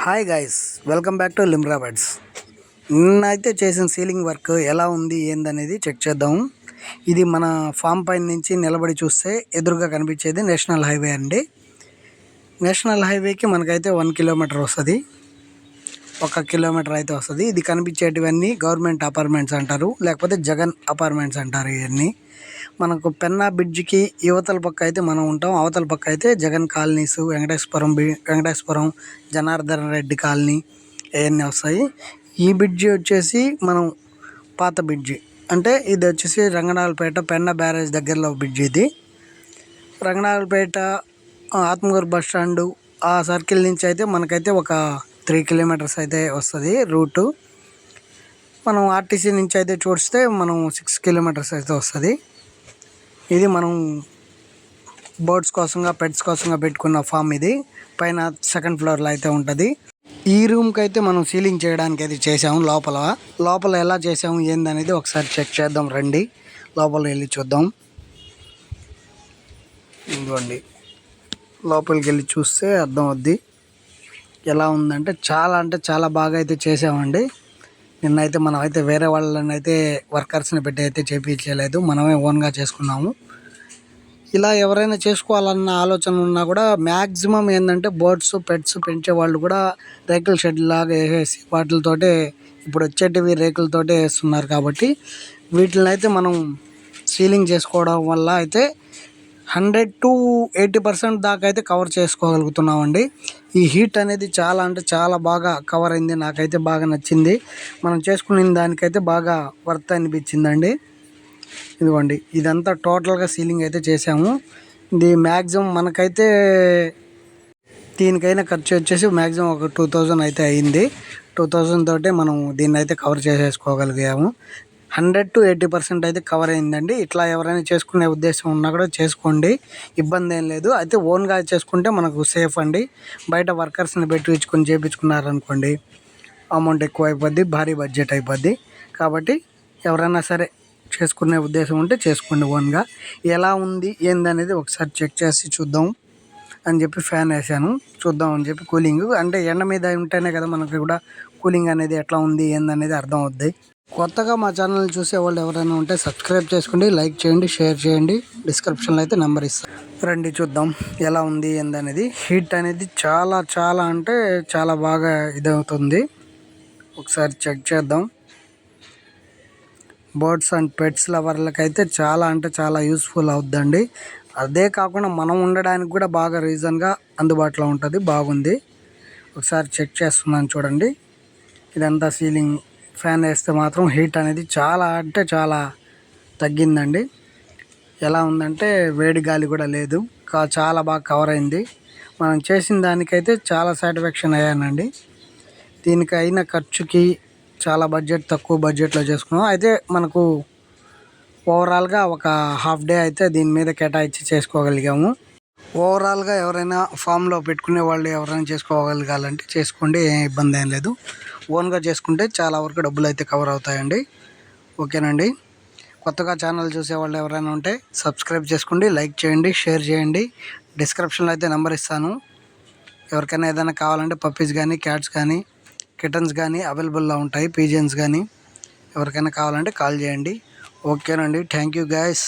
Hi guys, welcome back to Limra birds. నిన్నైతే చేసిన ceiling work ఎలా ఉంది ఏందనేది చెక్ చేద్దాము. ఇది మన ఫామ్ పైన నుంచి నిలబడి చూస్తే ఎదురుగా కనిపించేది నేషనల్ హైవే అండి. నేషనల్ హైవేకి మనకైతే 1 కిలోమీటర్ వస్తుంది, 1 కిలోమీటర్ అయితే వస్తుంది. ఇది కనిపించేటివన్నీ గవర్నమెంట్ అపార్ట్మెంట్స్ అంటారు, లేకపోతే జగన్ అపార్ట్మెంట్స్ అంటారు. ఇవన్నీ మనకు పెన్నా బ్రిడ్జికి యువతల పక్క అయితే మనం ఉంటాం, అవతల పక్క అయితే జగన్ కాలనీస్, వెంకటేశ్వరం జనార్దన్ రెడ్డి కాలనీ అవన్నీ వస్తాయి. ఈ బ్రిడ్జి వచ్చేసి మనం పాత బ్రిడ్జి, అంటే ఇది వచ్చేసి రంగనాయలపేట పెన్నా బ్యారేజ్ దగ్గరలో బ్రిడ్జి. ఇది రంగనాయలపేట ఆత్మకూరు బస్ స్టాండు ఆ సర్కిల్ నుంచి అయితే మనకైతే ఒక 3 కిలోమీటర్స్ అయితే వస్తుంది రూటు. మనం ఆర్టీసీ నుంచి అయితే చూస్తే మనం 6 కిలోమీటర్స్ అయితే వస్తుంది. ఇది మనం బర్డ్స్ కోసంగా పెట్స్ కోసంగా పెట్టుకున్న ఫామ్. ఇది పైన 2nd ఫ్లోర్లో అయితే ఉంటుంది. ఈ రూమ్కి అయితే మనం సీలింగ్ చేయడానికి అయితే చేసాము. లోపల ఎలా చేసాము ఏందనేది ఒకసారి చెక్ చేద్దాం రండి, లోపల వెళ్ళి చూద్దాం. ఇదిగోండి, లోపలికి వెళ్ళి చూస్తే అర్థం అవుద్ది ఎలా ఉందంటే చాలా బాగా అయితే చేసామండి. నిన్నైతే మనం అయితే వేరే వాళ్ళని అయితే వర్కర్స్ని పెట్టి అయితే చేయించలేదు, మనమే ఓన్గా చేసుకున్నాము. ఇలా ఎవరైనా చేసుకోవాలన్న ఆలోచన ఉన్నా కూడా మ్యాక్సిమం ఏంటంటే బర్డ్స్ పెట్స్ పెంచే వాళ్ళు కూడా రేకుల షెడ్ లాగా వేసేసి వాటితోటే, ఇప్పుడు వచ్చేటివి రేకులతోటే వేస్తున్నారు. కాబట్టి వీటిని అయితే మనం సీలింగ్ చేసుకోవడం వల్ల అయితే 100 to 80% దాకా అయితే కవర్ చేసుకోగలుగుతున్నామండి. ఈ హీట్ అనేది చాలా బాగా కవర్ అయింది, నాకైతే బాగా నచ్చింది. మనం చేసుకునే దానికైతే బాగా వర్త్ అనిపించిందండి. ఇదిగోండి, ఇదంతా టోటల్గా సీలింగ్ అయితే చేసాము. ఇది మ్యాక్సిమం మనకైతే దీనికైనా ఖర్చు వచ్చేసి మ్యాక్సిమం ఒక 2000 అయితే అయింది. 2000 తోటే మనం దీన్ని అయితే కవర్ చేసేసుకోగలిగాము. 100 to 80% అయితే కవర్ అయిందండి. ఇట్లా ఎవరైనా చేసుకునే ఉద్దేశం ఉన్నా కూడా చేసుకోండి, ఇబ్బంది ఏం లేదు. అయితే ఓన్గా చేసుకుంటే మనకు సేఫ్ అండి. బయట వర్కర్స్ని పెట్టించుకొని చేయించుకున్నారనుకోండి అమౌంట్ ఎక్కువ అయిపోద్ది, భారీ బడ్జెట్ అయిపోద్ది. కాబట్టి ఎవరైనా సరే చేసుకునే ఉద్దేశం ఉంటే చేసుకోండి ఓన్గా. ఎలా ఉంది ఏందనేది ఒకసారి చెక్ చేసి చూద్దాం అని చెప్పి ఫ్యాన్ వేసాను, చూద్దాం అని చెప్పి. కూలింగ్ అంటే ఎండ మీద ఉంటేనే కదా మనకి కూడా కూలింగ్ అనేది ఎట్లా ఉంది ఏందనేది అర్థం అవుద్ది. కొత్తగా మా ఛానల్ చూసే వాళ్ళు ఎవరైనా ఉంటే సబ్స్క్రైబ్ చేసుకోండి, లైక్ చేయండి, షేర్ చేయండి. డిస్క్రిప్షన్లో అయితే నెంబర్ ఇస్తాను, రండి చూద్దాం ఎలా ఉంది ఏందనేది. హీట్ అనేది చాలా అంటే చాలా బాగా ఇదవుతుంది. ఒకసారి చెక్ చేద్దాం. బర్డ్స్ అండ్ పెట్స్ లవర్లకైతే చాలా యూస్ఫుల్ అవుద్దండి. అదే కాకుండా మనం ఉండడానికి కూడా బాగా రీజన్గా అందుబాటులో ఉంటుంది, బాగుంది. ఒకసారి చెక్ చేస్తున్నాను చూడండి. ఇదంతా సీలింగ్ ఫ్యాన్ వేస్తే మాత్రం హీట్ అనేది చాలా తగ్గిందండి. ఎలా ఉందంటే వేడి గాలి కూడా లేదు, చాలా బాగా కవర్ అయింది. మనం చేసిన దానికైతే చాలా సాటిస్ఫాక్షన్ అయ్యానండి. దీనికి అయిన ఖర్చుకి చాలా తక్కువ బడ్జెట్లో చేసుకున్నాం. అయితే మనకు ఓవరాల్గా ఒక హాఫ్ డే అయితే దీని మీద కేటాయించి చేసుకోగలిగాము. ఓవరాల్గా ఎవరైనా ఫామ్లో పెట్టుకునే వాళ్ళు ఎవరైనా చేసుకోగలగాలంటే చేసుకోండి, ఏం ఇబ్బంది ఏం లేదు. ఓన్గా చేసుకుంటే చాలా వరకు డబ్బులు అయితే కవర్ అవుతాయండి. ఓకేనండి. కొత్తగా ఛానల్ చూసేవాళ్ళు ఎవరైనా ఉంటే సబ్స్క్రైబ్ చేసుకోండి, లైక్ చేయండి, షేర్ చేయండి. డిస్క్రిప్షన్లో అయితే నెంబర్ ఇస్తాను. ఎవరికైనా ఏదైనా కావాలంటే పప్పీస్ కానీ, క్యాట్స్ కానీ, కిటన్స్ కానీ అవైలబుల్లో ఉంటాయి, పీజియన్స్ కానీ. ఎవరికైనా కావాలంటే కాల్ చేయండి. ఓకేనండి, థ్యాంక్ యూ గైస్.